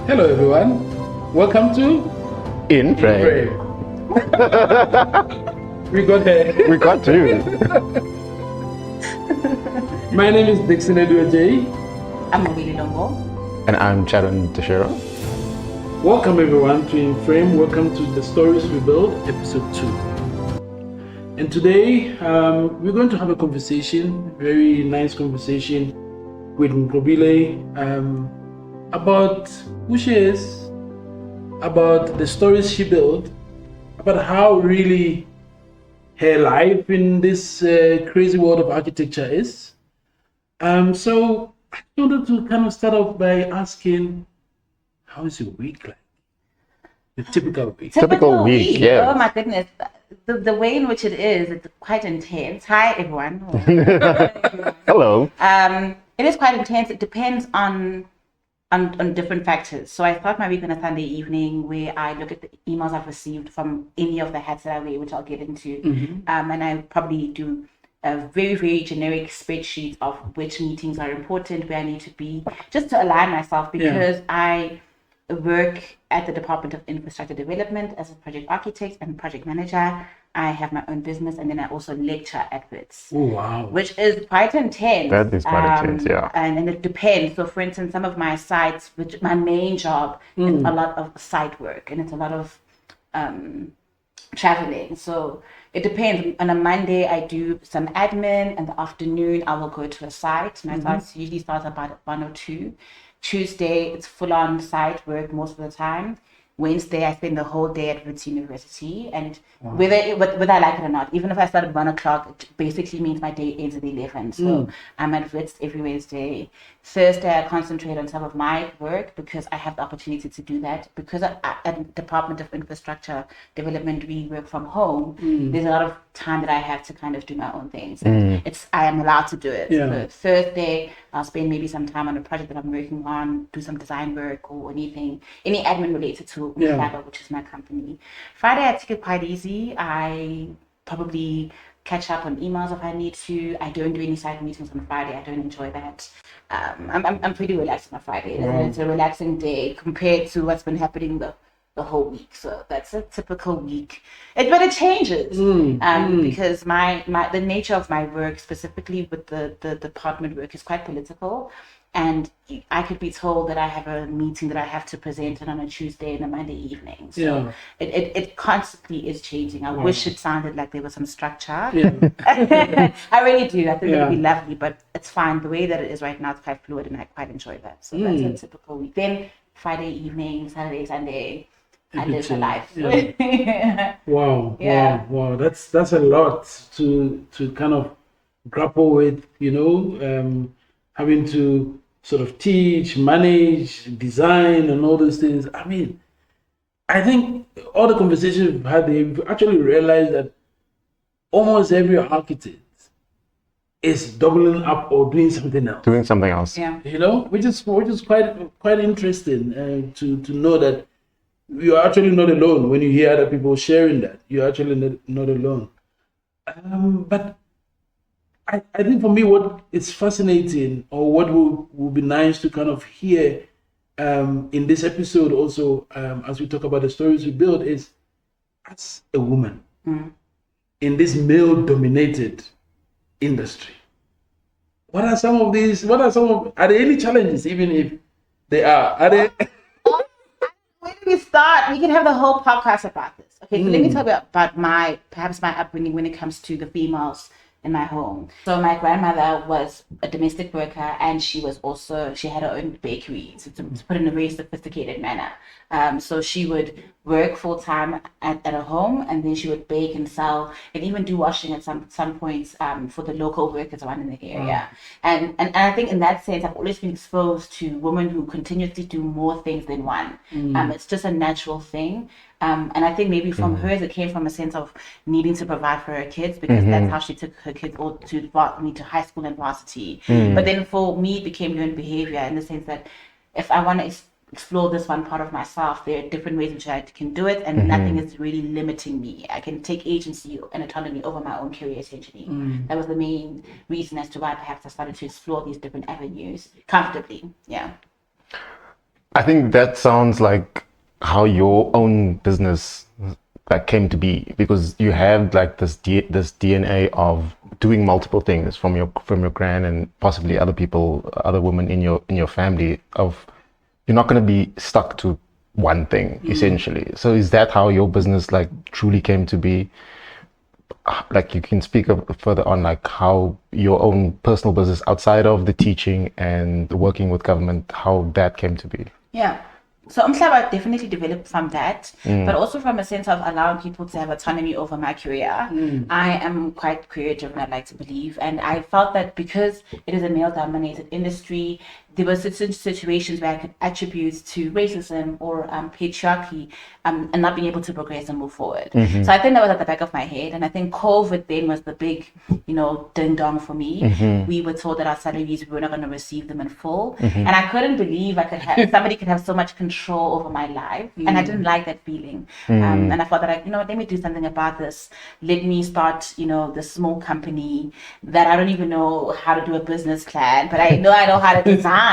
Hello, everyone. Welcome to In frame. Frame. We got here. We got to. My name is Dixon Edwajay. I'm Nqobile Lombo. And I'm Sharon Tashiro. Welcome, everyone, to In Frame. Welcome to the Stories We Build, episode 2. And today, we're going to have a conversation, very nice conversation with Nqobile about who she is, about the stories she built, about how really her life in this crazy world of architecture is. So I wanted to kind of start off by asking, how is your week like? The typical week. Typical week, yeah. Oh my goodness. The way in which it is, it's quite intense. Hi, everyone. Hello. It is quite intense. It depends on different factors. So I start my week on a Sunday evening where I look at the emails I've received from any of the hats that I wear, which I'll get into. And I probably do a very, very generic spreadsheet of which meetings are important, where I need to be, just to align myself, because I work at the Department of Infrastructure Development as a project architect and project manager. I have my own business, and then I also lecture at WITS. Oh, wow. Which is quite intense. That is quite intense, yeah. And it depends. So, for instance, some of my sites, which my main job is a lot of site work, and it's a lot of traveling. So it depends. On a Monday, I do some admin. In the afternoon, I will go to a site. My sites usually start about 1 or 2. Tuesday, it's full-on site work most of the time. Wednesday, I spend the whole day at Wits University, and whether I like it or not, even if I start at 1 o'clock, it basically means my day ends at 11. So I'm at Wits every Wednesday. Thursday, I concentrate on some of my work because I have the opportunity to do that. Because at Department of Infrastructure Development, we work from home. There's a lot of time that I have to kind of do my own things. I am allowed to do it. So Thursday, I'll spend maybe some time on a project that I'm working on, do some design work or any admin related to Umhlaba, which is my company. Friday, I take it quite easy. I probably catch up on emails if I need to. I don't do any side meetings on Friday. I don't enjoy that. I'm pretty relaxed on a Friday. It's a relaxing day compared to what's been happening the whole week. So that's a typical week. But it changes because the nature of my work, specifically with the department work, is quite political. And I could be told that I have a meeting that I have to present on a Tuesday and a Monday evening. So it constantly is changing. I wish it sounded like there was some structure. I really do. I think it would be lovely, but it's fine. The way that it is right now is quite fluid, and I quite enjoy that. So that's a typical week. Then Friday evening, Saturday, Sunday, I live my life. Wow. That's a lot to kind of grapple with, having to sort of teach, manage, design, and all those things. I mean, I think all the conversations we've had, we've actually realized that almost every architect is doubling up or doing something else. Doing something else. Yeah. Which is quite interesting to know that you're actually not alone when you hear other people sharing that. You're actually not alone. But I think for me, what is fascinating, or what will be nice to kind of hear in this episode also, as we talk about the stories we build, is as a woman in this male-dominated industry. Are there any challenges, even if they are? Are there? Where do we start? We can have the whole podcast about this. Okay, so let me tell you about my upbringing when it comes to the females in my home. So my grandmother was a domestic worker, and she had her own bakery, to put it in a very sophisticated manner. So she would work full time at her home, and then she would bake and sell, and even do washing at some points for the local workers around in the area. And I think in that sense, I've always been exposed to women who continuously do more things than one. It's just a natural thing. And I think maybe from hers, it came from a sense of needing to provide for her kids, because that's how she took her kids all to high school and varsity. But then for me, it became learned behavior, in the sense that if I want to explore this one part of myself, there are different ways in which I can do it, and nothing is really limiting me. I can take agency and autonomy over my own career, essentially. That was the main reason as to why perhaps I started to explore these different avenues comfortably. I think that sounds like how your own business like came to be, because you have like this DNA of doing multiple things from your gran and possibly other people, other women in your family. Of you're not going to be stuck to one thing essentially. So is that how your business like truly came to be? Like you can speak further on like how your own personal business outside of the teaching and working with government, how that came to be. Yeah. So Umhlaba definitely developed from that, but also from a sense of allowing people to have autonomy over my career. I am quite career driven, I like to believe, and I felt that because it is a male dominated industry, there were certain situations where I could attribute to racism or patriarchy and not being able to progress and move forward. So I think that was at the back of my head, and I think COVID then was the big, ding dong for me. We were told that our salaries, we were not going to receive them in full, and I couldn't believe I could have somebody could have so much control over my life, and I didn't like that feeling. And I thought that let me do something about this. Let me start, this small company that I don't even know how to do a business plan, but I know how to design.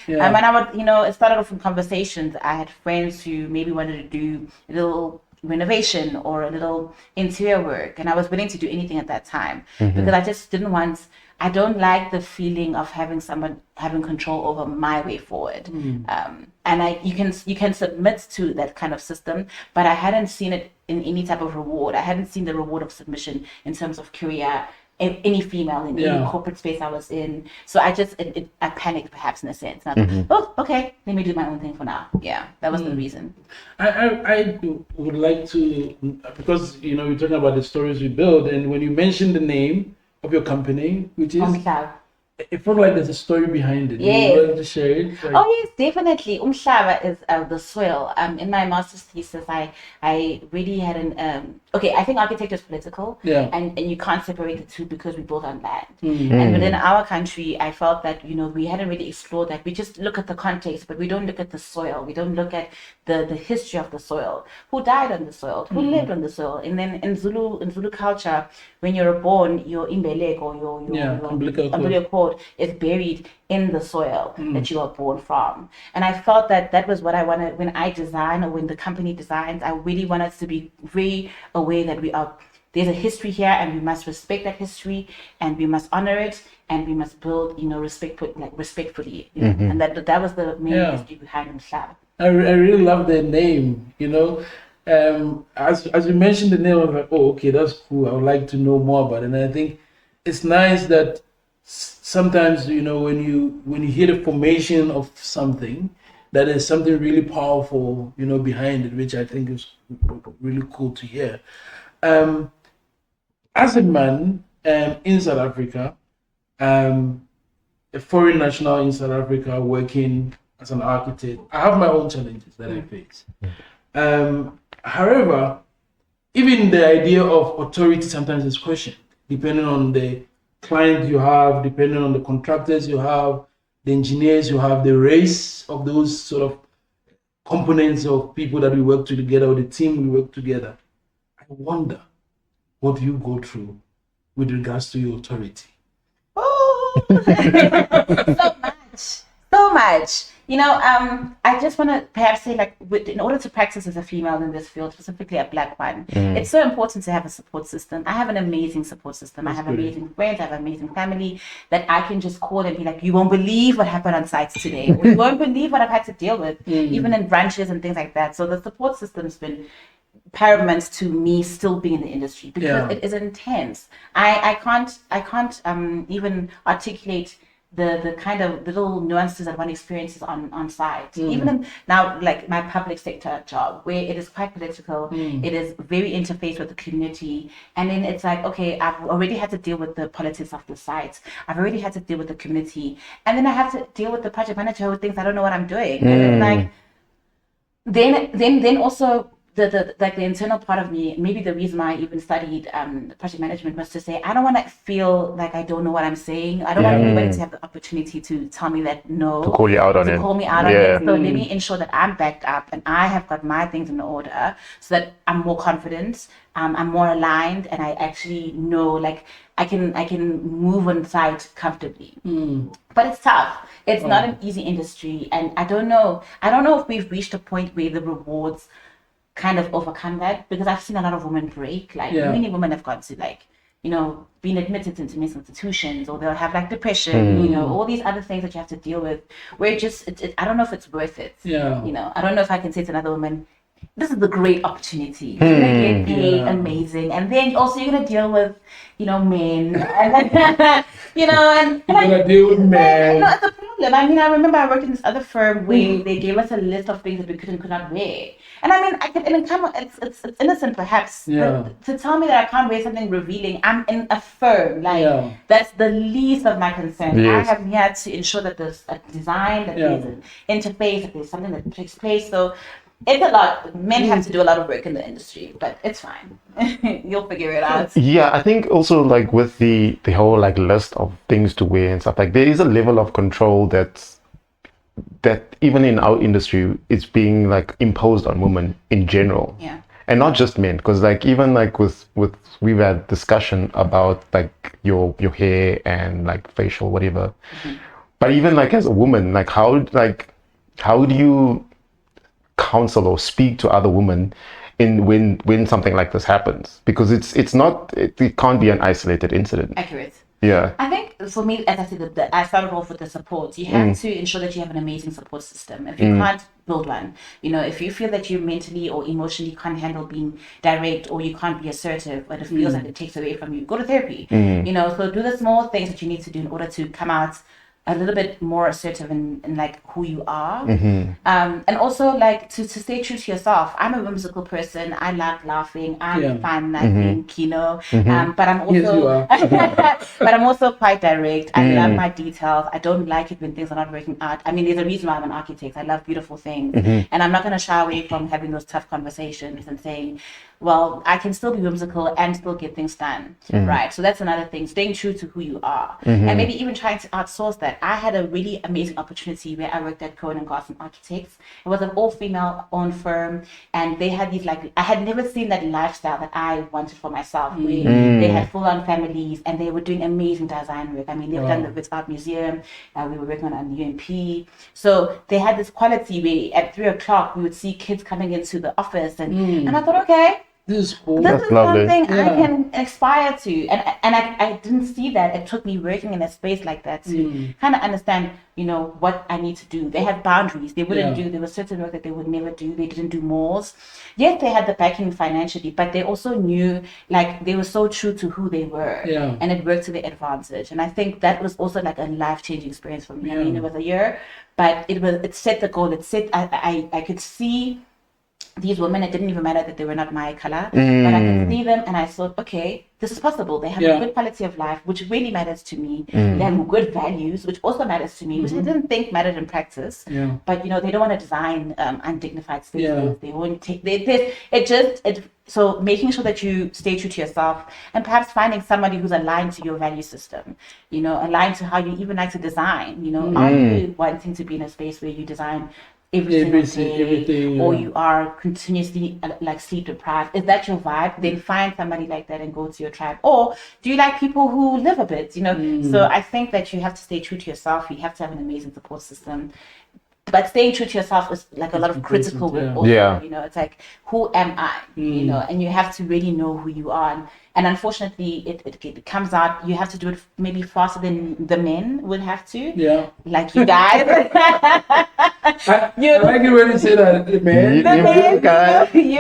And I would, it started off from conversations. I had friends who maybe wanted to do a little renovation or a little interior work, and I was willing to do anything at that time because I just didn't want. I don't like the feeling of having someone having control over my way forward. And you can submit to that kind of system, but I hadn't seen it in any type of reward. I hadn't seen the reward of submission in terms of career. Any female in any corporate space I was in, so I panicked perhaps in a sense. And I thought, oh, okay, let me do my own thing for now. Yeah, that was the reason. I would like to, because we're talking about the stories we build, and when you mentioned the name of your company, which is Umhlaba. It felt like there's a story behind it. Yes. You wanted to share it? Oh yes, definitely. Umhlaba is the soil. In my master's thesis, I really had an I think architecture is political. Yeah. And you can't separate the two because we built on land. And within our country, I felt that we hadn't really explored that. We just look at the context, but we don't look at the soil. We don't look at the history of the soil. Who died on the soil? Who lived on the soil? And then in Zulu culture, when you're born, your imbeleko or your umbilical cord is buried in the soil that you are born from. And I felt that was what I wanted when I design, or when the company designs. I really want us to be very aware that there's a history here, and we must respect that history, and we must honor it, and we must build respectfully. And that was the main history behind Umhlaba. I really love the name. As you mentioned the name, I was like, oh, okay, that's cool. I would like to know more about it. And I think it's nice that sometimes when you hear the formation of something, that is something really powerful behind it, which I think is really cool to hear. As a man in South Africa, a foreign national in South Africa, working as an architect, I have my own challenges that I face. However, even the idea of authority sometimes is questioned, depending on the client you have, depending on the contractors you have, the engineers you have, the race of those sort of components of people that we work together, or the team we work together. I wonder, what do you go through with regards to your authority? Oh, so much. I just want to perhaps say, in order to practice as a female in this field, specifically a black one, it's so important to have a support system. I have an amazing support system. I have amazing friends. I have amazing family that I can just call and be like, you won't believe what happened on sites today. Or, you won't believe what I've had to deal with, even in branches and things like that. So the support system's been paramount to me still being in the industry, because it is intense. I can't even articulate the kind of little nuances that one experiences on site. Even now, like my public sector job, where it is quite political, it is very interfaced with the community, and then it's like, okay, I've already had to deal with the politics of the site, I've already had to deal with the community, and then I have to deal with the project manager who thinks I don't know what I'm doing. And it's like then also the internal part of me, maybe the reason why I even studied project management was to say I don't want to feel like I don't know what I'm saying. I don't want anybody to have the opportunity to tell me that no, To call you out on it. call me out on it. So let me ensure that I'm backed up and I have got my things in order, so that I'm more confident, I'm more aligned, and I actually know like I can move on site comfortably. But it's tough. It's not an easy industry, and I don't know if we've reached a point where the rewards kind of overcome that, because I've seen a lot of women break. Like many women have got to like, being admitted into mental institutions, or they'll have like depression, all these other things that you have to deal with, where I don't know if it's worth it. I don't know if I can say to another woman, this is the great opportunity. You're gonna get paid amazing, and then also you're gonna deal with, men, and then, and You're gonna deal with men. No, it's a problem. I mean, I remember I worked in this other firm where they gave us a list of things that we could not wear, and I mean, it's innocent perhaps, but to tell me that I can't wear something revealing, I'm in a firm, like that's the least of my concern. I have had to ensure that there's a design, that there's an interface, that there's something that takes place. So it's a lot. Men have to do a lot of work in the industry, but it's fine. You'll figure it out. Yeah, I think also like with the whole like list of things to wear and stuff, like there is a level of control that even in our industry it's being like imposed on women in general. Yeah. And not just men, because like even like with we've had discussion about like your hair and like facial whatever. But even like as a woman, like how do you counsel or speak to other women in when something like this happens, because it can't be an isolated incident. Accurate. Yeah. I think for me, as I said, I started off with the support. You have to ensure that you have an amazing support system. If you can't build one, if you feel that you mentally or emotionally can't handle being direct, or you can't be assertive, but it feels like it takes away from you, go to therapy. So do the small things that you need to do in order to come out a little bit more assertive in like who you are, and also like to stay true to yourself. I'm a whimsical person. I like laughing. I'm fun. I think, but I'm also Yes, you are. but I'm also quite direct. I love my details. I don't like it when things are not working out. I mean, there's a reason why I'm an architect. I love beautiful things, and I'm not going to shy away from having those tough conversations and saying, well, I can still be whimsical and still get things done, right? So that's another thing, staying true to who you are, and maybe even trying to outsource that. I had a really amazing opportunity where I worked at Cohen & Garson Architects. It was an all-female owned firm, and they had these like, I had never seen that lifestyle that I wanted for myself, where they had full-on families, and they were doing amazing design work. I mean, they've done the Ritz Art Museum, we were working on the UMP. So they had this quality where at 3:00 we would see kids coming into the office, and I thought, okay, This is cool. this is lovely. something I can aspire to, and I didn't see that. It took me working in a space like that to kind of understand, what I need to do. They had boundaries. They wouldn't do. There was certain work that they would never do. They didn't do malls. Yet they had the backing financially, but they also knew, like, they were so true to who they were, and it worked to their advantage. And I think that was also like a life-changing experience for me. I mean, it was a year, but it set the goal. It set. I could see these women. It didn't even matter that they were not my color, but I could see them, and I thought, okay, this is possible. They have a good quality of life, which really matters to me. They have good values, which also matters to me, which I didn't think mattered in practice. But they don't want to design undignified spaces. They won't take. So making sure that you stay true to yourself, and perhaps finding somebody who's aligned to your value system. Aligned to how you even like to design. Are you wanting to be in a space where you design everything, or you are continuously like sleep deprived? Is that your vibe? Then find somebody like that and go to your tribe. Or do you like people who live a bit? So I think that you have to stay true to yourself. You have to have an amazing support system, but staying true to yourself is like a lot of critical work also. It's like, who am I? And you have to really know who you are. And unfortunately, it comes out, you have to do it maybe faster than the men would have to. Like you guys. I like it when you say that, man. You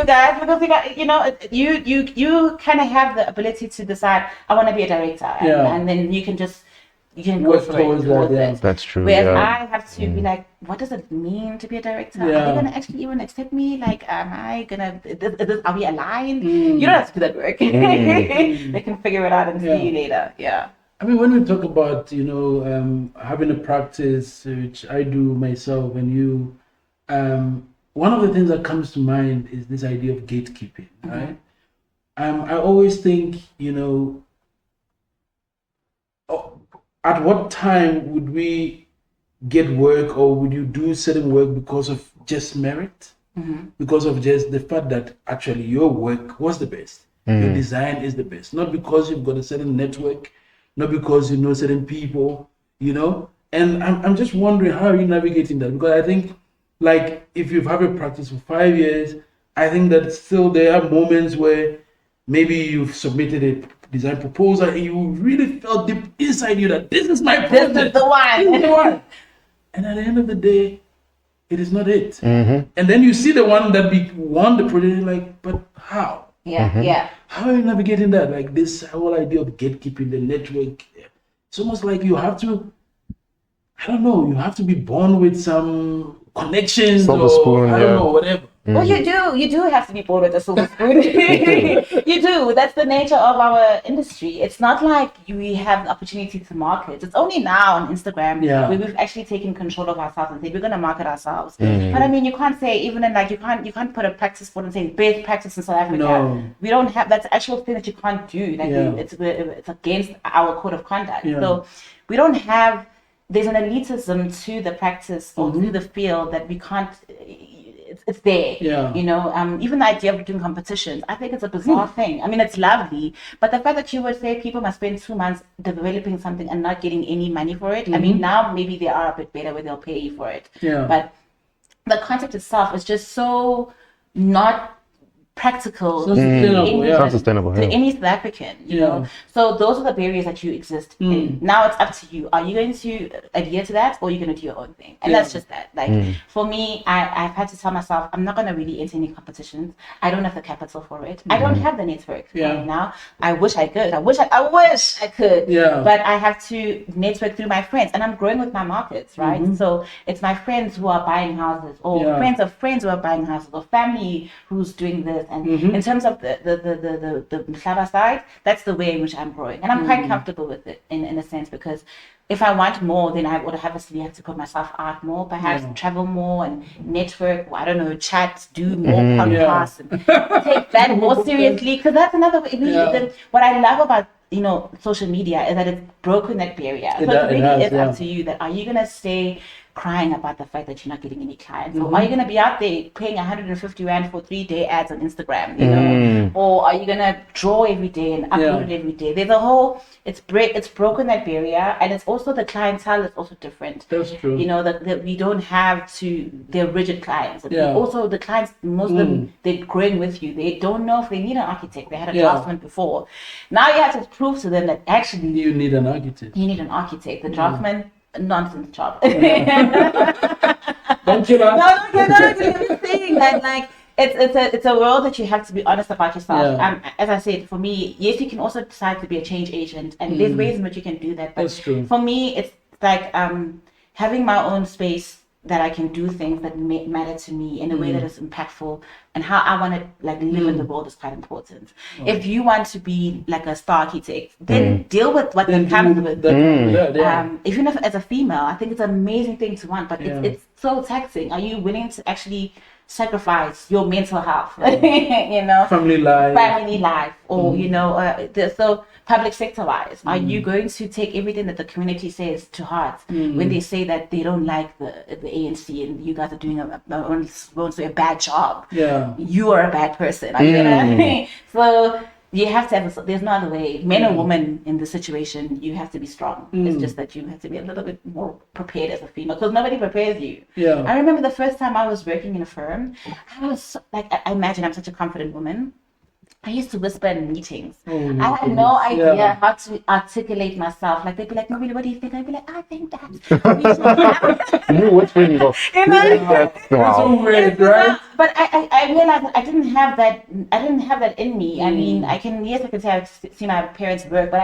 guys, because you kind of have the ability to decide, I want to be a director, and then you can go towards it. That's true. Whereas I have to be like, what does it mean to be a director? Are they gonna actually even accept me? Like, are we aligned? You don't have to do that work. They can figure it out and see you later. I mean, when we talk about having a practice, which I do myself, and you, one of the things that comes to mind is this idea of gatekeeping, right? I always think, at what time would we get work, or would you do certain work because of just merit? Because of just the fact that actually your work was the best, your design is the best, not because you've got a certain network, not because you know certain people, And I'm just wondering, how are you navigating that? Because I think, like, if you've had a practice for 5 years, I think that still there are moments where maybe you've submitted a design proposal and you really felt deep inside you that this is my project. This is the one. This is the one. And at the end of the day, it is not it. And then you see the one that won the project, you're like, but how? Yeah. How are you navigating that? Like this whole idea of gatekeeping, the network. It's almost like you have to, I don't know, you have to be born with some connections Silver or spoon, I don't know, whatever. Well, you do have to be born with a silver spoon. You do. That's the nature of our industry. It's not like we have the opportunity to market. It's only now on Instagram where we've actually taken control of ourselves and said we're going to market ourselves. But I mean, you can't say, even in like, you can't put a practice board and say best practice in South Africa. No. We don't have, that's actual thing that you can't do. Like it's against our code of conduct. So we don't have, there's an elitism to the practice or to the field that we can't, it's there. Even the idea of doing competitions, I think it's a bizarre thing. I mean, it's lovely, but the fact that you would say people must spend 2 months developing something and not getting any money for it. I mean, now maybe they are a bit better where they'll pay you for it. But the concept itself is just so not practical, Not sustainable to any South African, you know. So those are the barriers that you exist in. Now it's up to you. Are you going to adhere to that, or are you going to do your own thing? And that's just that. Like for me, I've had to tell myself I'm not going to really enter any competitions. I don't have the capital for it. I don't have the network right now. I wish I could. I wish I could. But I have to network through my friends, and I'm growing with my markets, right? So it's my friends who are buying houses, or friends of friends who are buying houses, or family who's doing this. And in terms of the Umhlaba side, that's the way in which I'm growing. And I'm quite comfortable with it in a sense, because if I want more, then I would obviously have to put myself out more, perhaps travel more and network, I don't know, chat, do more podcasts, and take that more seriously. Because that's another way. What I love about social media is that it's broken that barrier. So it really is up to you. That are you gonna stay crying about the fact that you're not getting any clients, or are you going to be out there paying 150 rand for 3-day ads on Instagram, or are you going to draw every day and upload it every day? There's a whole, it's broken that barrier, and it's also the clientele is also different. That's true. That we don't have they're rigid clients. Also the clients, most of them, they're growing with you. They don't know if they need an architect. They had a draftsman before. Now you have to prove to them that actually you need an architect. The draftsman, nonsense job. Don't kill us. No, I'm saying that, like, it's a world that you have to be honest about yourself. As I said, for me, yes, you can also decide to be a change agent, and there's ways in which you can do that. But that's true. For me, it's like having my own space that I can do things that matter to me in a way that is impactful, and how I want to live in the world is quite important. If you want to be like a star architect, then deal with what that comes with. Even if as a female, I think it's an amazing thing to want, but it's so taxing. Are you willing to actually sacrifice your mental health, family life, or so public sector wise, are you going to take everything that the community says to heart when they say that they don't like the ANC and you guys are doing a bad job? You are a bad person. You know what I mean? So you have to have there's no other way. Men or women in this situation, you have to be strong. It's just that you have to be a little bit more prepared as a female, because nobody prepares you. I remember the first time I was working in a firm, I was like, I imagine I'm such a confident woman. I used to whisper in meetings. I had no idea how to articulate myself. Like, they'd be like, "Nqobile, what do you think?" I'd be like, "I think that." You whispering, you go, That's so weird, right? But I realized that I didn't have that in me. I mean, I can say I've seen my parents work, but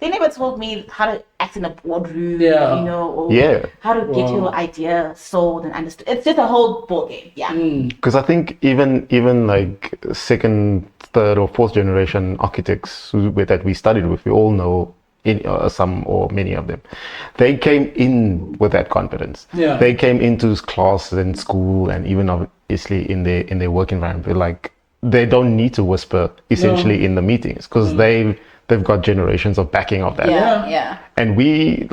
they never told me how to act in a boardroom, or how to get your idea sold and understood. It's just a whole ball game, Because I think even like second, third, or fourth generation architects that we studied with, we all know some or many of them, they came in with that confidence. Yeah. They came into class and school, and even obviously in their work environment. They're like, they don't need to whisper essentially in the meetings, because they've got generations of backing of that. Yeah. And we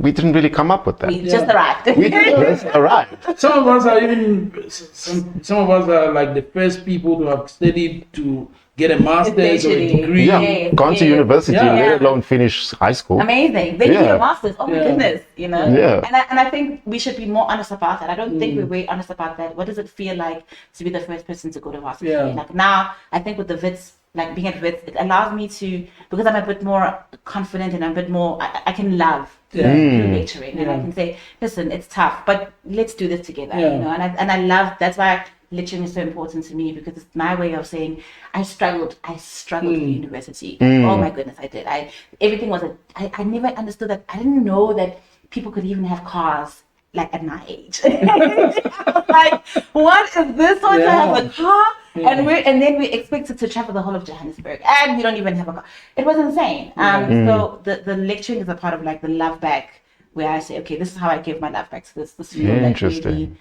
didn't really come up with that. We just arrived. We just arrived. Some of us are even some of us are like the first people to have studied to get a master's or a Literally. degree. Yeah. Gone to university, Yeah. let alone finish high school. Amazing. They do a master's. Oh my goodness, you know. Yeah. And I think we should be more honest about that. I don't think we're very honest about that. What does it feel like to be the first person to go to varsity? Yeah. Like now, I think with the Wits, like being at Wits, it allows me to, because I'm a bit more confident and I'm a bit more, I can love through lecturing, and I can say, listen, it's tough, but let's do this together. You know. And I love, that's why lecturing is so important to me, because it's my way of saying I struggled with university. Oh my goodness, I did. Everything was I never understood that. I didn't know that people could even have cars like at my age. I was like, what is this one to have a car? And then we're expected to travel the whole of Johannesburg, and we don't even have a car. It was insane. So the lecturing is a part of like the love back, where I say, okay, this is how I give my love back to this field that really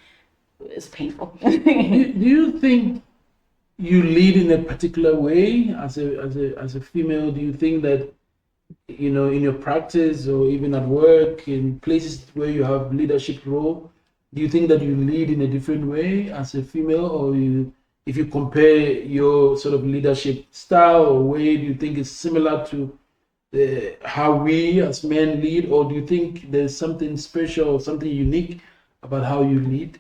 is painful. Do you think you lead in a particular way as a female? Do you think that, you know, in your practice or even at work, in places where you have leadership role, do you think that you lead in a different way as a female, or if you compare your sort of leadership style or way, do you think it's similar to how we as men lead, or do you think there's something special or something unique about how you lead?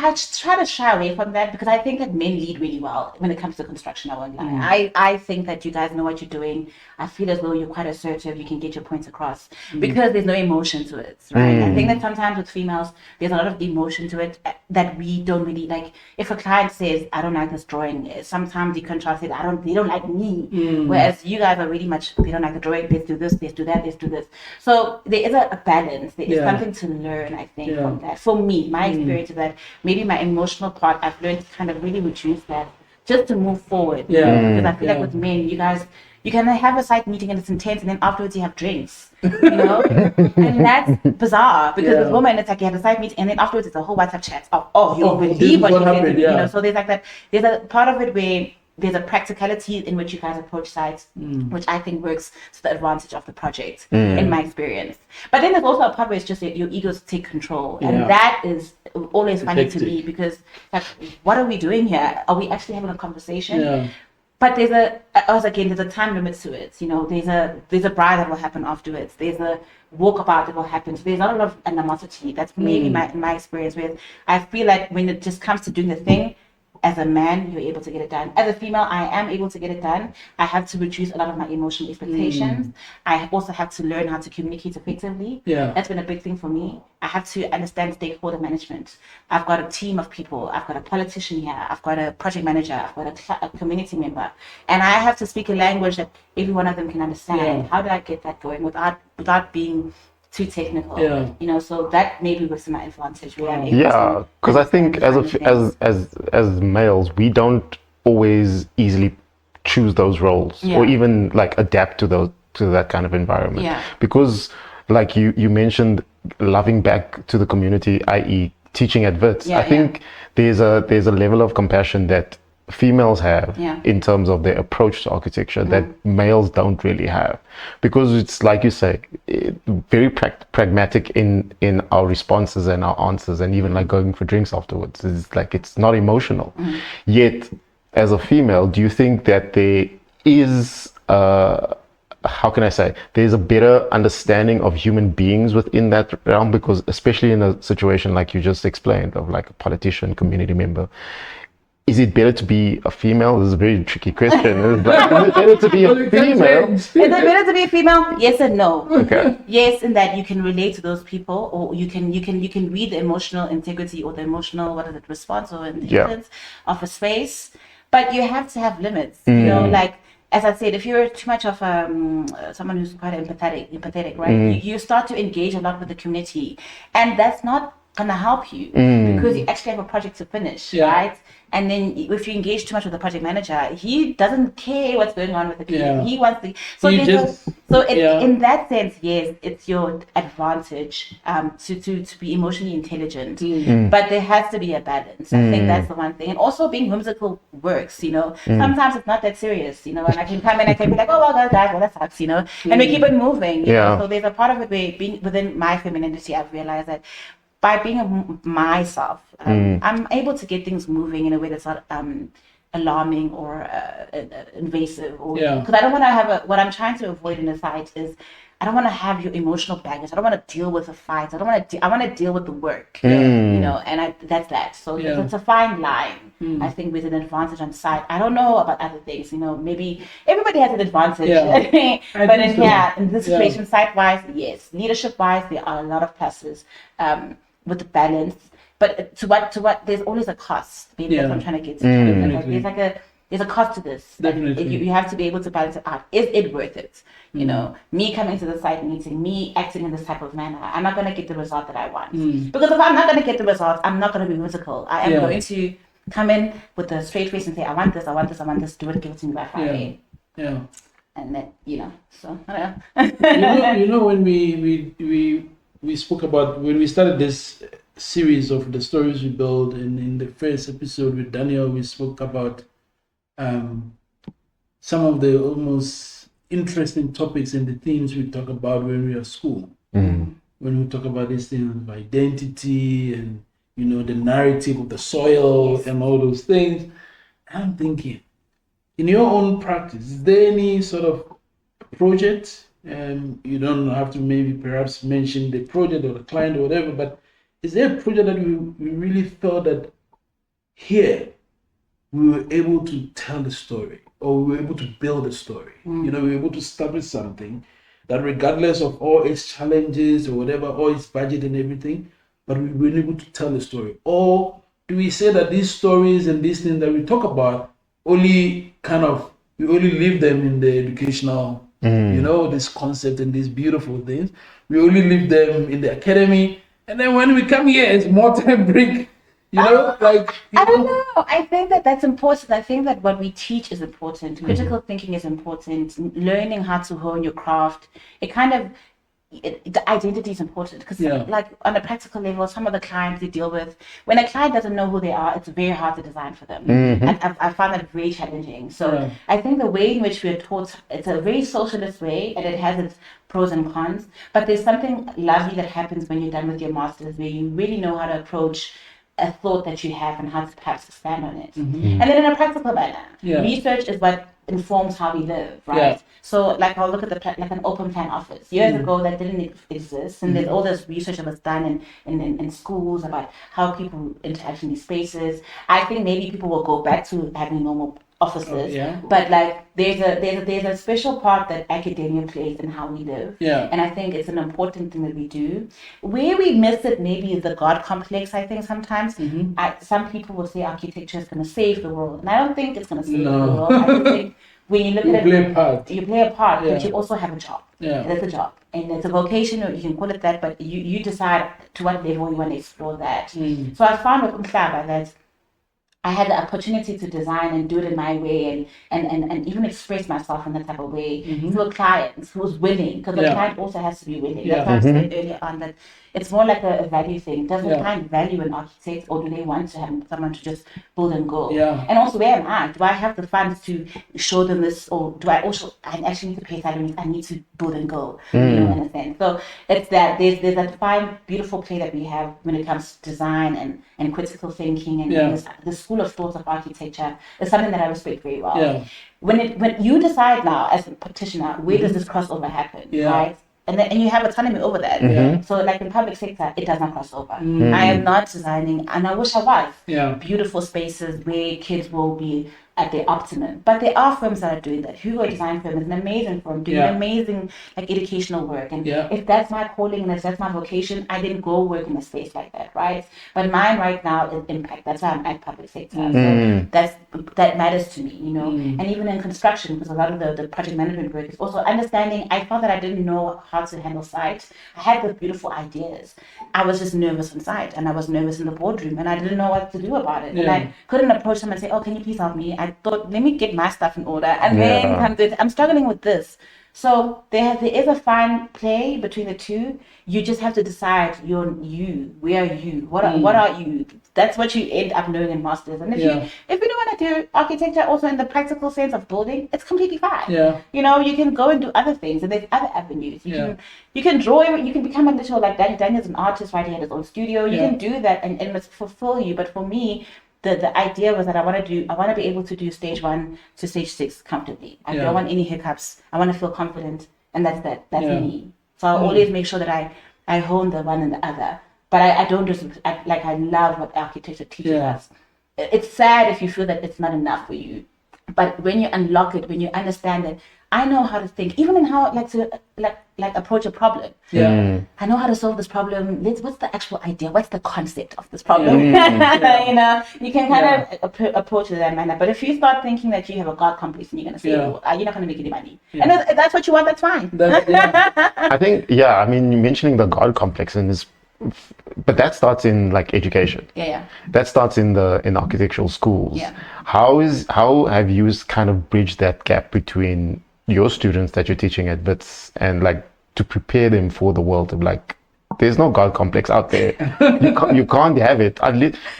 I try to shy away from that, because I think that men lead really well when it comes to construction. I won't lie. I think that you guys know what you're doing. I feel as though you're quite assertive. You can get your points across because there's no emotion to it, right? I think that sometimes with females, there's a lot of emotion to it that we don't really like. If a client says, I don't like this drawing, sometimes you contrast it, they don't like me. Whereas you guys are really much, they don't like the drawing, let's do this, let's do that, let's do this. So there is a balance. There is something to learn, I think, from that. For me, my experience is that maybe my emotional part, I've learned to kind of really reduce that just to move forward. Because I feel like with men, you guys, you can have a site meeting and it's intense, and then afterwards you have drinks, you know? And that's bizarre, because with women, it's like you have a site meeting and then afterwards it's a whole WhatsApp chat of, you don't believe what you said, you know? So there's like that, there's a part of it where there's a practicality in which you guys approach sites, which I think works to the advantage of the project, in my experience. But then there's also a part where it's just your egos take control. And that is always funny to me, because like, what are we doing here? Are we actually having a conversation? But there's a time limit to it. You know, there's a bride that will happen afterwards. There's a walkabout that will happen. So there's not a lot of animosity. That's maybe my experience with. I feel like when it just comes to doing the thing, as a man, you're able to get it done. As a female, I am able to get it done. I have to reduce a lot of my emotional expectations. I also have to learn how to communicate effectively. That's been a big thing for me. I have to understand stakeholder management. I've got a team of people. I've got a politician here. I've got a project manager. I've got a community member. And I have to speak a language that every one of them can understand. How do I get that going without being too technical, you know? So that maybe was to my advantage. Because I think as males, we don't always easily choose those roles or even like adapt to that kind of environment. Because like you mentioned, loving back to the community, i.e. teaching at Wits, I think there's a level of compassion that females have in terms of their approach to architecture that males don't really have, because it's like you say, very pragmatic in our responses and our answers, and even like going for drinks afterwards. It's like, it's not emotional. Yet as a female, do you think that there is how can I say, there's a better understanding of human beings within that realm? Because especially in a situation like you just explained, of like a politician, community member, is it better to be a female? This is a very tricky question. Is it better to be a female? Is it better to be a female? Yes and no. Okay. Yes, in that you can relate to those people, or you can read the emotional integrity or the emotional response or intelligence of a space, but you have to have limits. You know, like as I said, if you're too much of someone who's quite empathetic, right? You start to engage a lot with the community, and that's not gonna help you because you actually have a project to finish, right? And then if you engage too much with the project manager, he doesn't care what's going on with the team. He wants to. In that sense, yes, it's your advantage to be emotionally intelligent, but there has to be a balance. I think that's the one thing. And also being whimsical works. You know, sometimes it's not that serious. You know, and I can come in, I can be like, oh well, guys, well that sucks. You know, and we keep it moving. You know? So there's a part of it where being within my femininity, I've realized that by being myself, I'm able to get things moving in a way that's not alarming or invasive. Because I don't want to have what I'm trying to avoid in a fight is I don't want to have your emotional baggage. I don't want to deal with a fight. I want to deal with the work. You know, and that's that. So it's a fine line. I think with an advantage on side. I don't know about other things. You know, maybe everybody has an advantage. But in this situation, site-wise, yes. Leadership-wise, there are a lot of pluses. With the balance, but to what there's always a cost. Maybe that's what I'm trying to get to. There's a cost to this. Definitely. You have to be able to balance it out. Is it worth it? You know, me coming to the site meeting, me acting in this type of manner, I'm not going to get the result that I want. Because if I'm not going to get the result, I'm not going to be whimsical. I am going to come in with a straight face and say, I want this, I want this, I want this. Do it, give it to me by Friday. And then, you know, so I don't know. you know, when we spoke about when we started this series of the stories we build, and in the first episode with Daniel, we spoke about some of the almost interesting topics and the themes we talk about when we are at school. When we talk about these things of identity and, you know, the narrative of the soil and all those things, I'm thinking, in your own practice, is there any sort of project? You don't have to maybe perhaps mention the project or the client or whatever, but is there a project that we really felt that here we were able to tell the story, or we were able to build a story? You know, we were able to establish something that regardless of all its challenges or whatever, all its budget and everything, but we were able to tell the story? Or do we say that these stories and these things that we talk about we only leave them in the educational, you know, this concept and these beautiful things, we only leave them in the academy, and then when we come here, it's more time break, you know, like... I don't know. I think that's important. I think that what we teach is important. Critical thinking is important. Learning how to hone your craft. The identity is important because, like, on a practical level, some of the clients you deal with, when a client doesn't know who they are, it's very hard to design for them. And I found that very challenging. So I think the way in which we're taught, it's a very socialist way, and it has its pros and cons. But there's something lovely that happens when you're done with your master's, where you really know how to approach a thought that you have and how to perhaps expand on it. And then in a practical manner, research is what informs how we live, right? So, like, I'll look at like an open plan office. Years ago, that didn't exist, and there's all this research that was done in schools about how people interact in these spaces. I think maybe people will go back to having normal offices, but like there's a special part that academia plays in how we live, and I think it's an important thing that we do. Where we miss it maybe is the God complex. I think sometimes some people will say architecture is going to save the world, and I don't think it's going to save the world. I just think when you look at it, you play a part, but you also have a job. That's a job, and it's a vocation, or you can call it that, but you decide to what level you want to explore that. So I found with Umhlaba that I had the opportunity to design and do it in my way, and even express myself in that type of way to clients who's willing, because the client also has to be willing. That's why I said earlier on that it's more like a value thing. Does the client value an architect, or do they want to have someone to just build and go? And also, where am I? Do I have the funds to show them this, or do I actually need to pay salaries? I need to build and go, you know, in a sense. So it's that there's that fine, beautiful play that we have when it comes to design and critical thinking, and the school of thought of architecture is something that I respect very well. When you decide now as a practitioner, where does this crossover happen, right? And you have autonomy over that. So like in public sector, it does not cross over. I am not designing, and I wish I was, beautiful spaces where kids will be at their optimum. But there are firms that are doing that. Hugo Design Firm is an amazing firm doing amazing like educational work. And if that's my calling and if that's my vocation, I didn't go work in a space like that, right? But mine right now is impact. That's why I'm at public sector. So that matters to me, you know. And even in construction, because a lot of the project management work is also understanding. I felt that I didn't know how to handle site. I had the beautiful ideas. I was just nervous on site, and I was nervous in the boardroom, and I didn't know what to do about it. And I couldn't approach them and say, "Oh, can you please help me?" I thought, let me get my stuff in order, and then come to it. I'm struggling with this. So there is a fine play between the two. You just have to decide you. Where are you? What are you? That's what you end up knowing in masters. And if you don't want to do architecture also in the practical sense of building, it's completely fine. You know, you can go and do other things, and there's other avenues. You can draw. You can become a little like Daniel's an artist, right? He had his own studio. You can do that, and it must fulfill you. But for me, the idea was that I want to be able to do stage 1 to stage 6 comfortably. I don't want any hiccups. I want to feel confident, and that's me. So I always make sure that I hone the one and the other. But I don't just I love what architecture teaches us. It's sad if you feel that it's not enough for you, but when you unlock it, when you understand it, I know how to think, even in how to approach a problem. I know how to solve this problem. What's the actual idea? What's the concept of this problem? You know, you can kind of approach it in that manner. But if you start thinking that you have a God complex and you're going to say, you're not going to make any money. And if that's what you want, that's fine. I think, I mean, mentioning the God complex but that starts in like education. That starts in architectural schools. How have you kind of bridged that gap between your students that you're teaching at BITS and like to prepare them for the world of like, there's no God complex out there. You can't have it. I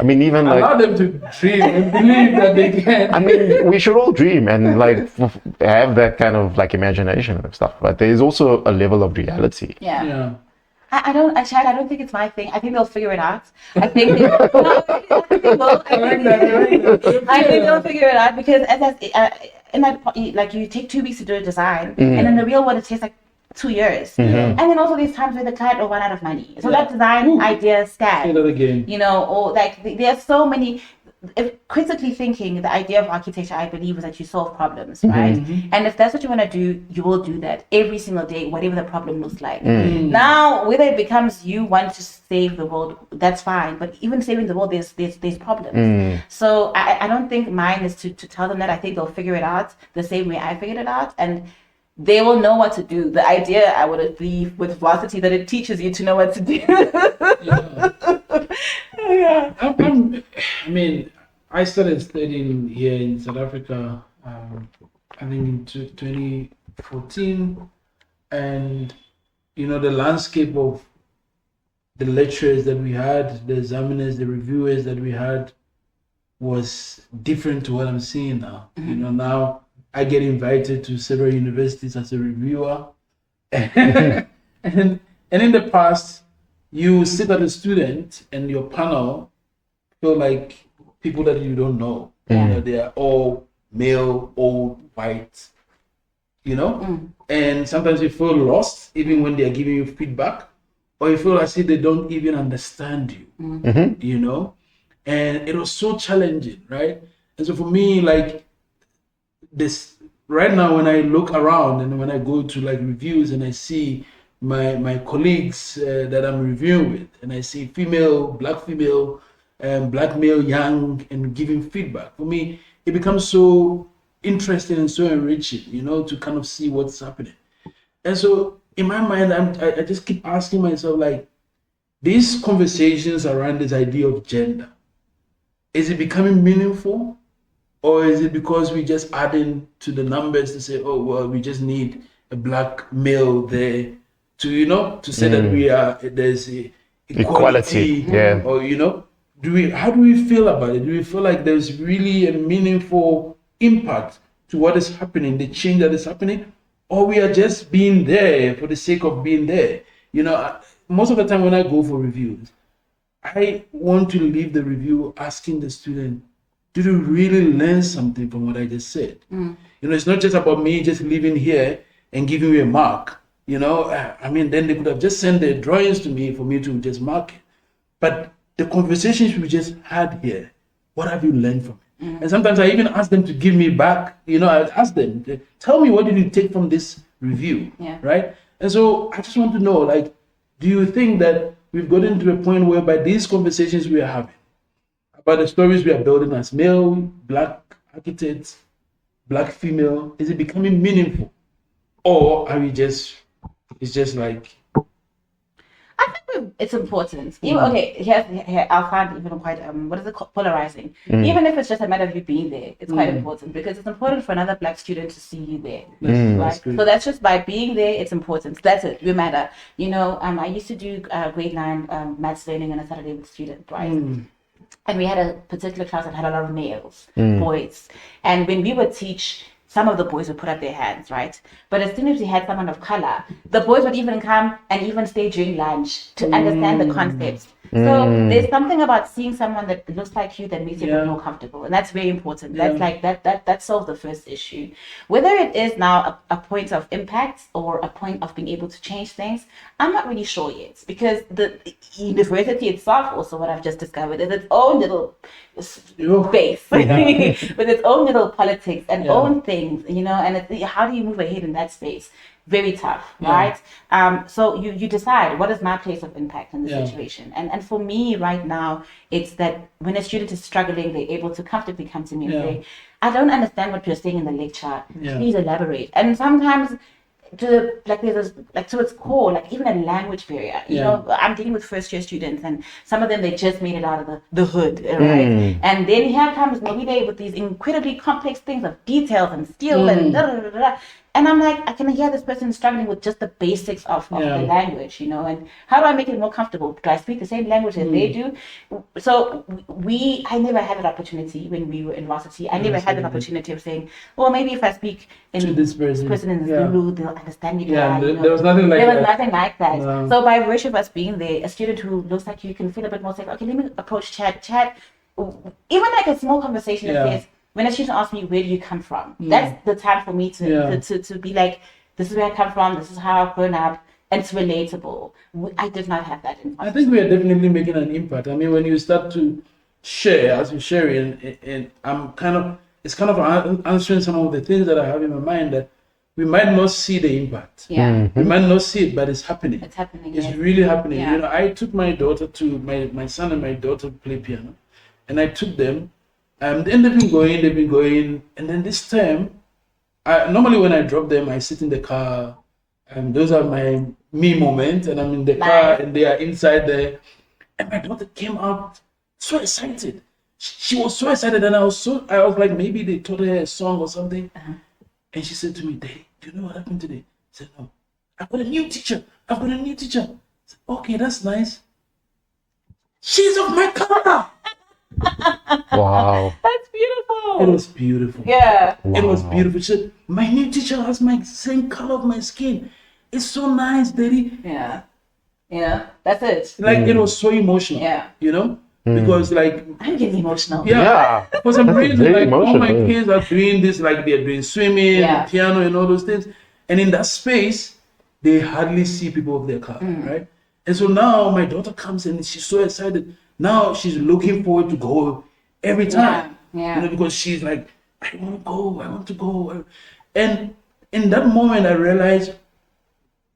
mean, even like allow them to dream and believe that they can. I mean, we should all dream and like have that kind of like imagination and stuff. But there is also a level of reality. I don't think it's my thing. I think they'll figure it out. I think they will. I think they'll figure it out because like you take 2 weeks to do a design, and in the real world it takes like 2 years. And then also there's times where the client will run out of money. So that design idea stands. You know, or like there are so many. If critically thinking, the idea of architecture, I believe, is that you solve problems, right? And if that's what you want to do, you will do that every single day, whatever the problem looks like. Now, whether it becomes you want to save the world, that's fine. But even saving the world, there's problems. So I don't think mine is to tell them that. I think they'll figure it out the same way I figured it out, and they will know what to do. The idea I would leave with varsity that it teaches you to know what to do. I mean, I started studying here in South Africa, I think in 2014, and you know, the landscape of the lecturers that we had, the examiners, the reviewers that we had was different to what I'm seeing now. You know, now I get invited to several universities as a reviewer, and in the past, you sit as a student and your panel feel like people that you don't know. You know, they are all male, old, white, you know? And sometimes you feel lost even when they are giving you feedback, or you feel as if they don't even understand you, you know? And it was so challenging, right? And so for me, like this, right now when I look around and when I go to like reviews and I see my colleagues that I'm reviewing with, and I see black female, black male, young, and giving feedback. For me, it becomes so interesting and so enriching, you know, to kind of see what's happening. And so in my mind, I just keep asking myself, like, these conversations around this idea of gender, is it becoming meaningful? Or is it because we just adding to the numbers to say, oh, well, we just need a black male there to, you know, to say that there's equality. Or, you know, how do we feel about it? Do we feel like there's really a meaningful impact to what is happening, the change that is happening? Or we are just being there for the sake of being there? You know, most of the time when I go for reviews, I want to leave the review asking the student, did you really learn something from what I just said? You know, it's not just about me just leaving here and giving you a mark. You know, I mean, then they could have just sent their drawings to me for me to just mark it. But the conversations we just had here, what have you learned from And sometimes I even ask them to give me back. I ask them, tell me, what did you take from this review? Yeah. Right? And so I just want to know, like, do you think that we've gotten to a point whereby these conversations we are having about the stories we are building as male, black architects, black female, is it becoming meaningful? Or are it's just like... I think it's important. Even, okay, here I'll find even quite what is it called? Polarizing. Even if it's just a matter of you being there, it's quite important, because it's important for another black student to see you there, right? So that's just by being there, it's important. That's it. You matter. I used to do grade 9 maths learning on a Saturday with students, right? And we had a particular class that had a lot of males, boys, and when we would teach, some of the boys would put up their hands, right? But as soon as we had someone of color, the boys would even come and even stay during lunch to understand the concepts. So there's something about seeing someone that looks like you that makes you feel more comfortable, and that's very important. That's like that solves the first issue. Whether it is now a point of impact or a point of being able to change things, I'm not really sure yet, because the university itself, also what I've just discovered, is its own little space with its own little politics and own things, and how do you move ahead in that space? Very tough, right? So you decide, what is my place of impact in the situation? And for me right now, it's that when a student is struggling, they're able to comfortably come to me and say, I don't understand what you're saying in the lecture. Please elaborate. And sometimes to its core, like even a language barrier. I'm dealing with first year students, and some of them, they just made it out of the hood, right? And then here comes Nqobile with these incredibly complex things of details and steel and da, da, da, da. And I'm like, I can hear this person struggling with just the basics of the language, and how do I make it more comfortable? Do I speak the same language as they do? So I never had that opportunity when we were in varsity. I never had that opportunity of saying, well, maybe if I speak to this person in Zulu, they'll understand me. There was nothing like that. There was nothing like that. No. So by virtue of us being there, a student who looks like you can feel a bit more safe. Okay, let me approach chat, even like a small conversation that says, when a student asks me, where do you come from? That's the time for me to be like, this is where I come from, this is how I've grown up, and it's relatable. I did not have that in. I think we are definitely making an impact. I mean, when you start to share, as you're sharing, and it's kind of answering some of the things that I have in my mind, that we might not see the impact. We might not see it, but it's happening. It's happening. It's really happening. I took my daughter to my son and my daughter play piano, and I took them. Then they've been going, and then this time, normally when I drop them, I sit in the car, and those are my me moments, and I'm in the car, and they are inside there, and my daughter came out so excited. She was so excited, and I was like, maybe they taught her a song or something, and she said to me, Daddy, do you know what happened today? I said, no, I've got a new teacher. I said, okay, that's nice. She's of my color. Wow. That's beautiful. It was beautiful. Yeah. Wow. It was beautiful. She said, my new teacher has my same color of my skin. It's so nice, Daddy. Yeah. That's it. Like it was so emotional. Yeah. Because like I'm getting emotional. Yeah. For some reason, like all my emotional. kids are doing this, like they're doing swimming, and piano, and all those things. And in that space, they hardly see people of their color, right? And so now my daughter comes and she's so excited. Now she's looking forward to go every time. Yeah. Because she's like, I want to go. And in that moment, I realized,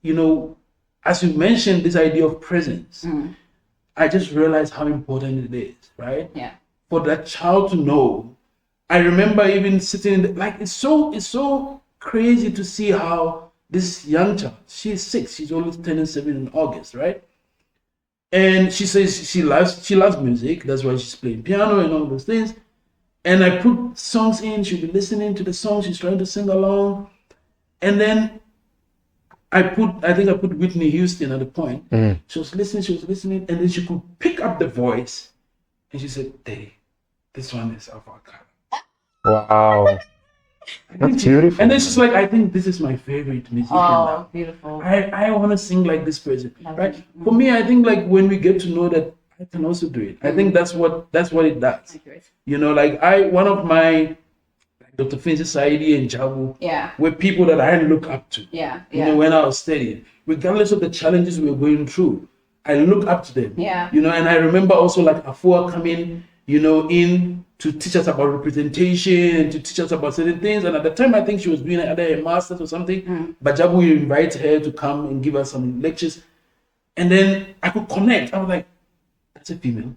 as you mentioned, this idea of presence, I just realized how important it is, right? Yeah. For that child to know. I remember even sitting it's so crazy to see how this young child, she's 6, she's only turning 7 in August, right? And she says she loves music. That's why she's playing piano and all those things. And I put songs in. She'll be listening to the song. She's trying to sing along. And then I think I put Whitney Houston at the point. She was listening. And then she could pick up the voice. And she said, Daddy, this one is of our color. Wow. That's beautiful. And then she's like, I think this is my favorite musician now. Beautiful. I want to sing like this person, right? For me, I think like when we get to know that I can also do it. I think that's what it does. One of my Dr. Finzi Saidi and Jabu were people that I look up to. When I was studying, regardless of the challenges we were going through, I look up to them. And I remember also like Afua coming, in to teach us about representation, to teach us about certain things. And at the time, I think she was doing either a master's or something. But Jabu invited her to come and give us some lectures. And then I could connect. I was like, that's a female.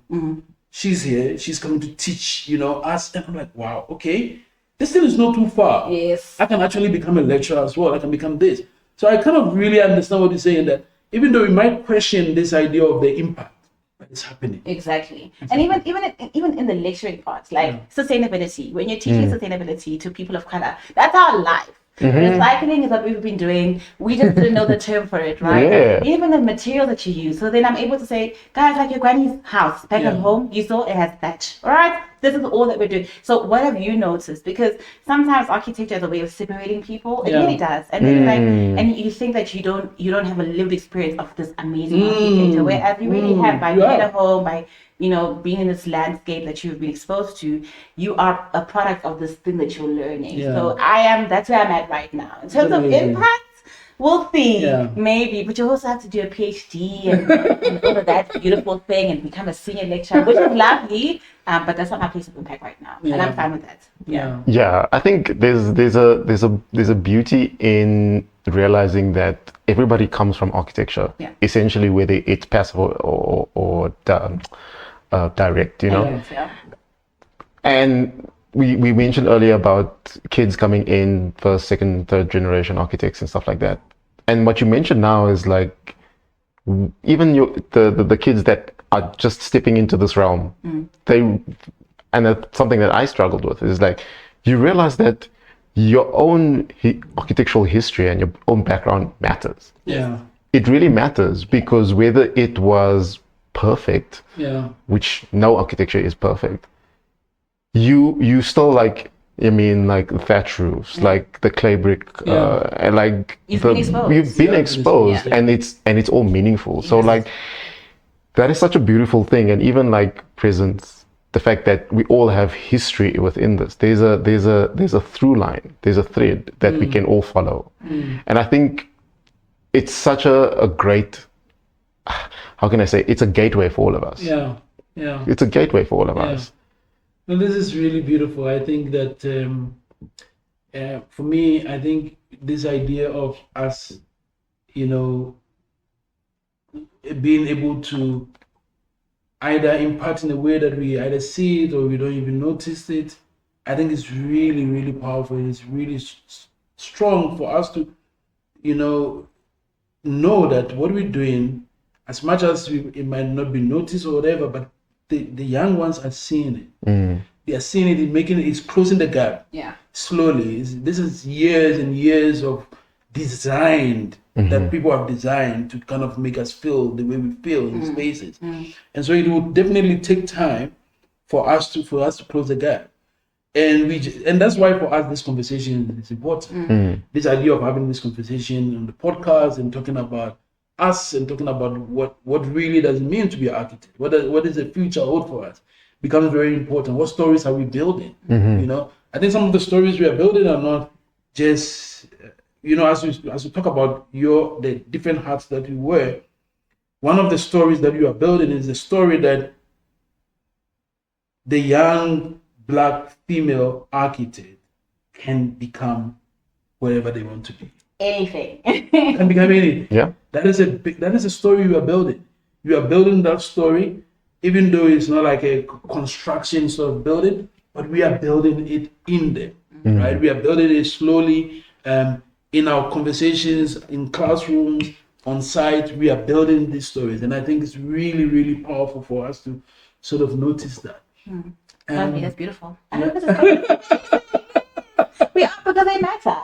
She's here. She's coming to teach, us. And I'm like, wow, okay. This thing is not too far. Yes. I can actually become a lecturer as well. I can become this. So I kind of really understand what you're saying, that even though we might question this idea of the impact, but it's happening. Exactly. And even in the lecturing part, like sustainability, when you're teaching sustainability to people of color, that's our life. Recycling is what we've been doing. We just didn't know the term for it, right? Yeah. Even the material that you use. So then I'm able to say, guys, like your granny's house back at home, you saw it has thatch. All right? This is all that we're doing. So what have you noticed? Because sometimes architecture is a way of separating people. It really does. And it's like, and you think that you don't have a lived experience of this amazing architecture, whereas you really have by being at home, by being in this landscape that you've been exposed to, you are a product of this thing that you're learning. So that's where I'm at right now. In terms of impact, we'll see, maybe, but you also have to do a PhD and all of that beautiful thing and become a senior lecturer, which is lovely, but that's not my place of impact right now, and I'm fine with that. Yeah, I think there's a beauty in realizing that everybody comes from architecture, essentially, whether it's passive or direct, And we mentioned earlier about kids coming in, first, second, third generation architects and stuff like that. And what you mentioned now is like, even the kids that are just stepping into this realm, and that's something that I struggled with, is like, you realize that your own architectural history and your own background matters. Yeah. It really matters, because whether it was perfect, which no architecture is perfect, you still like thatch roofs, like the clay brick, and like you've been exposed, and it's all meaningful. So like, that is such a beautiful thing. And even like presence, the fact that we all have history within this, there's a through line, there's a thread that we can all follow. And I think it's such a great, how can I say, it's a gateway for all of us. It's a gateway for all of us. No, this is really beautiful. I think that for me, I think this idea of us, being able to either impart in a way that we either see it or we don't even notice it, I think it's really, really powerful. It's really strong for us to, know that what we're doing, as much as it might not be noticed or whatever, but the young ones are seeing it. They are seeing it, it's closing the gap. Slowly. This is years and years of design that people have designed to kind of make us feel the way we feel in spaces. And so it will definitely take time for us to close the gap. And that's why for us this conversation is important. This idea of having this conversation on the podcast and talking about us and talking about what really does it mean to be an architect, what is the future hold for us, becomes very important. What stories are we building? I think some of the stories we are building are not just as you talk about the different hats that you wear. One of the stories that you are building is the story that the young Black female architect can become whatever they want to be. Anything. Can become anything. Yeah. That is a story you are building. You are building that story, even though it's not like a construction sort of building, but we are building it in there, right? We are building it slowly in our conversations, in classrooms, on site. We are building these stories, and I think it's really, really powerful for us to sort of notice that. Lovely, that's beautiful. I know this is great. We are, because they matter.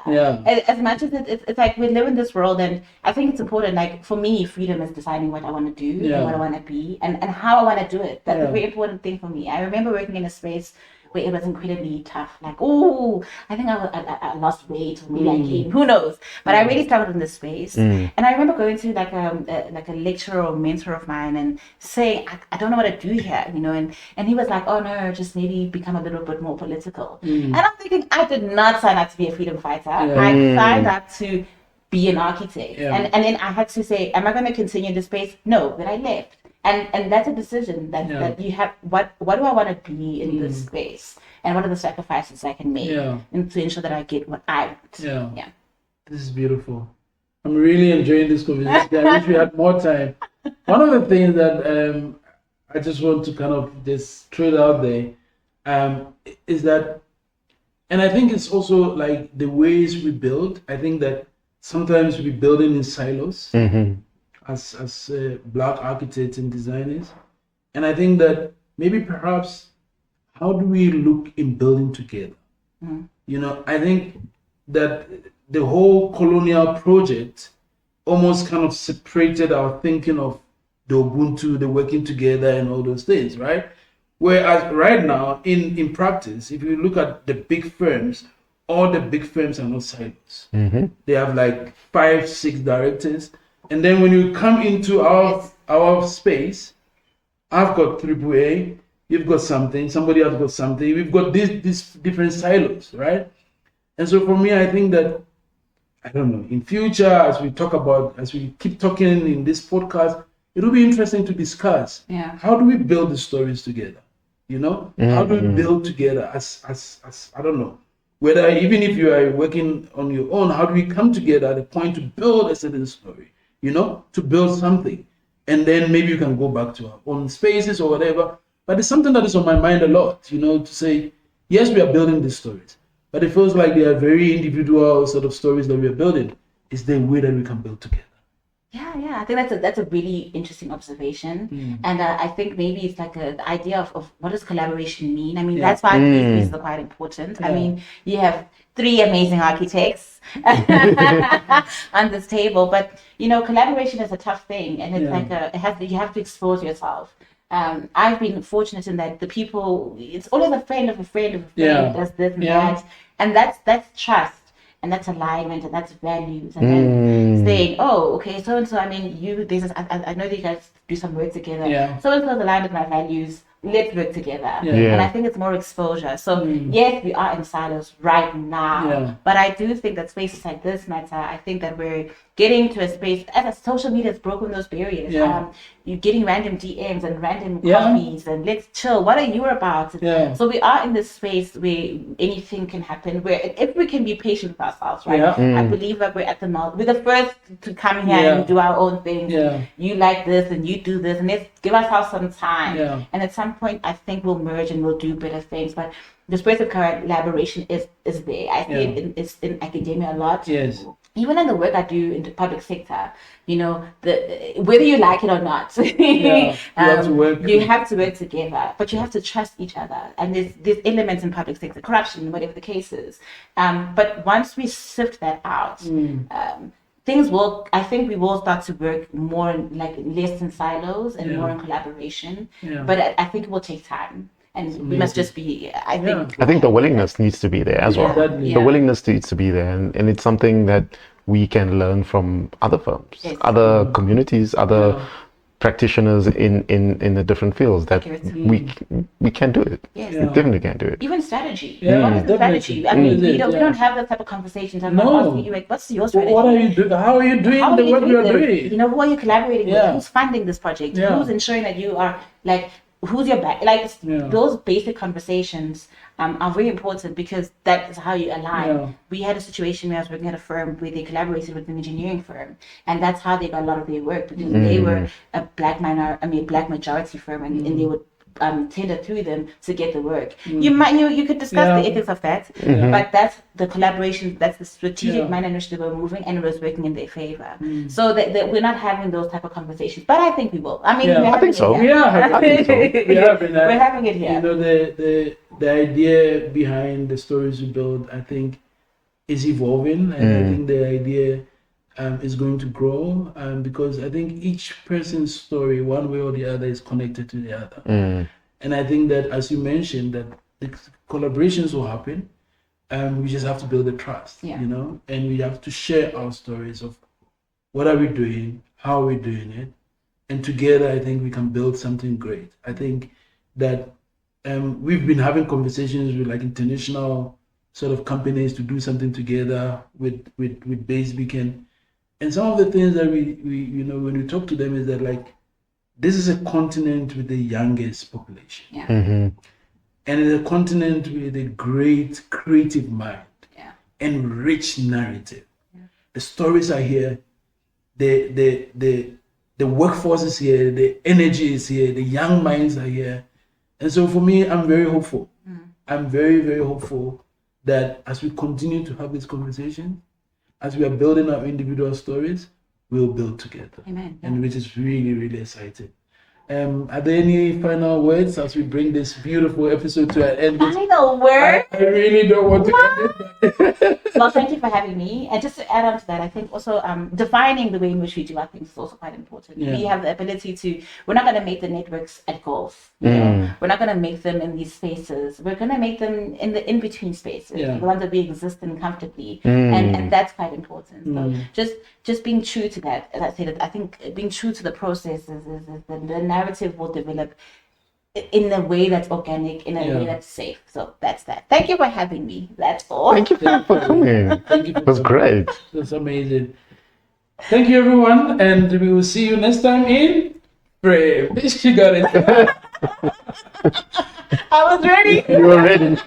As much as it's like we live in this world, and I think it's important. Like for me, freedom is deciding what I want to do, and what I want to be, and how I want to do it. That's a very important thing for me. I remember working in a space where it was incredibly tough. Like, I think I lost weight, or maybe I gained, who knows? But I really struggled in this space. And I remember going to like a lecturer or mentor of mine and saying, I don't know what to do here, and he was like, oh no, just maybe become a little bit more political. And I'm thinking, I did not sign up to be a freedom fighter. I signed up to be an architect. And then I had to say, am I going to continue in this space? No, but I left. and that's a decision that you have. What do I want to be in this space, and what are the sacrifices I can make, and to ensure that I get what I want. Yeah. This is beautiful. I'm really enjoying this conversation. I wish we had more time. One of the things that I just want to kind of just throw it out there is that, and I think it's also like the ways we build. I think that sometimes we building in silos as Black architects and designers, and I think that maybe perhaps how do we look in building together? You know, I think that the whole colonial project almost kind of separated our thinking of the Ubuntu, the working together, and all those things, right? Whereas right now, in practice, if you look at the big firms, all the big firms are not silos. They have like 5, 6 directors, and then when you come into our space, I've got AAA, you've got something, somebody else got something. We've got these different silos, right? And so for me, I think that, I don't know, in future, as we keep talking in this podcast, it'll be interesting to discuss how do we build the stories together? You know, how do we build together as I don't know, whether even if you are working on your own, how do we come together at a point to build a certain story, you know, to build something, and then maybe you can go back to our own spaces or whatever. But it's something that is on my mind a lot, you know, to say, yes, we are building these stories, but it feels like they are very individual sort of stories that we are building. Is there a way that we can build together? Yeah. I think that's a really interesting observation, and I think maybe it's like the idea of what does collaboration mean. I mean, that's why these pieces are quite important. I mean, you have 3 amazing architects on this table, but you know, collaboration is a tough thing, and it's like you have to expose yourself. I've been fortunate in that the people, it's always a friend of a friend of a friend does this and that, and that's trust. And that's alignment, and that's values, and then saying, oh, okay, so and so. I mean, I know that you guys do some work together. So and so is aligned with my values. Let's work together. And I think it's more exposure. So yes, we are in silos right now, but I do think that spaces like this matter. I think that we're getting to a space as social media has broken those barriers. You're getting random DMs and random coffees and let's chill. What are you about? So we are in this space where anything can happen. Where if we can be patient with ourselves, right? I believe that we're at the mouth. We're the first to come here and do our own thing. You like this and you do this, and let's give ourselves some time. And at some point, I think we'll merge and we'll do better things. But the space of collaboration is there. I see it's in academia a lot. Even in the work I do in the public sector, you know, whether you like it or not, you have to work together, but you have to trust each other. And there's elements in public sector, corruption, whatever the case is. But once we sift that out, I think we will start to work more less in silos and more in collaboration. But I think it will take time. And we must just be, I think the willingness needs to be there as well. The willingness needs to be there. And it's something that we can learn from other firms, other communities, other practitioners in the different fields that we can do it. We definitely can do it. Even strategy. What is the strategy? I mean, we don't have that type of conversations. I'm not asking you, like, what's your strategy? What are you doing? How are you doing the work you are doing? You know, who are you collaborating with? Who's funding this project? Who's ensuring that you are, like, who's your back? Like, those basic conversations are very important because that is how you align. We had a situation where I was working at a firm where they collaborated with an engineering firm, and that's how they got a lot of their work because they were a black majority firm, and they would tender through them to get the work. You could discuss the ethics of that, but that's the collaboration, that's the strategic manner in which they were moving, and it was working in their favor. So that we're not having those type of conversations, but I think we will. I mean, I think so. We're having it here. You know, the idea behind the stories we build, I think, is evolving, and I think the idea is going to grow because I think each person's story, one way or the other, is connected to the other. And I think that, as you mentioned, that the collaborations will happen. We just have to build the trust, you know, and we have to share our stories of what are we doing, how are we doing it, and together I think we can build something great. I think that we've been having conversations with like international sort of companies to do something together with Base Beacon. And some of the things that we you know, when we talk to them is that, like, this is a continent with the youngest population. Yeah. Mm-hmm. And it's a continent with a great creative mind Yeah. and rich narrative. The stories are here, the workforce is here, the energy is here, the young minds are here. And so for me, I'm very hopeful. I'm very, very hopeful that as we continue to have this conversation, as we are building our individual stories, we'll build together. Amen. And which is really, really exciting. Are there any final words as we bring this beautiful episode to an end? Final word? I really don't want to end it. Well, thank you for having me. And just to add on to that, I think also defining the way in which we do our things is also quite important. Yeah. We have the ability to, we're not going to make the networks at goals. You know? We're not going to make them in these spaces. We're going to make them in the in-between spaces, Yeah. the ones that we exist in comfortably. And that's quite important. So just being true to that. As I said, I think being true to the process is the narrative will develop in a way that's organic, in a way that's safe. So that's that. Thank you for having me. That's all. Thank you for coming. Thank you. It was great. That's amazing. Thank you, everyone, and we will see you next time in Frame. She got it. I was ready. You were ready.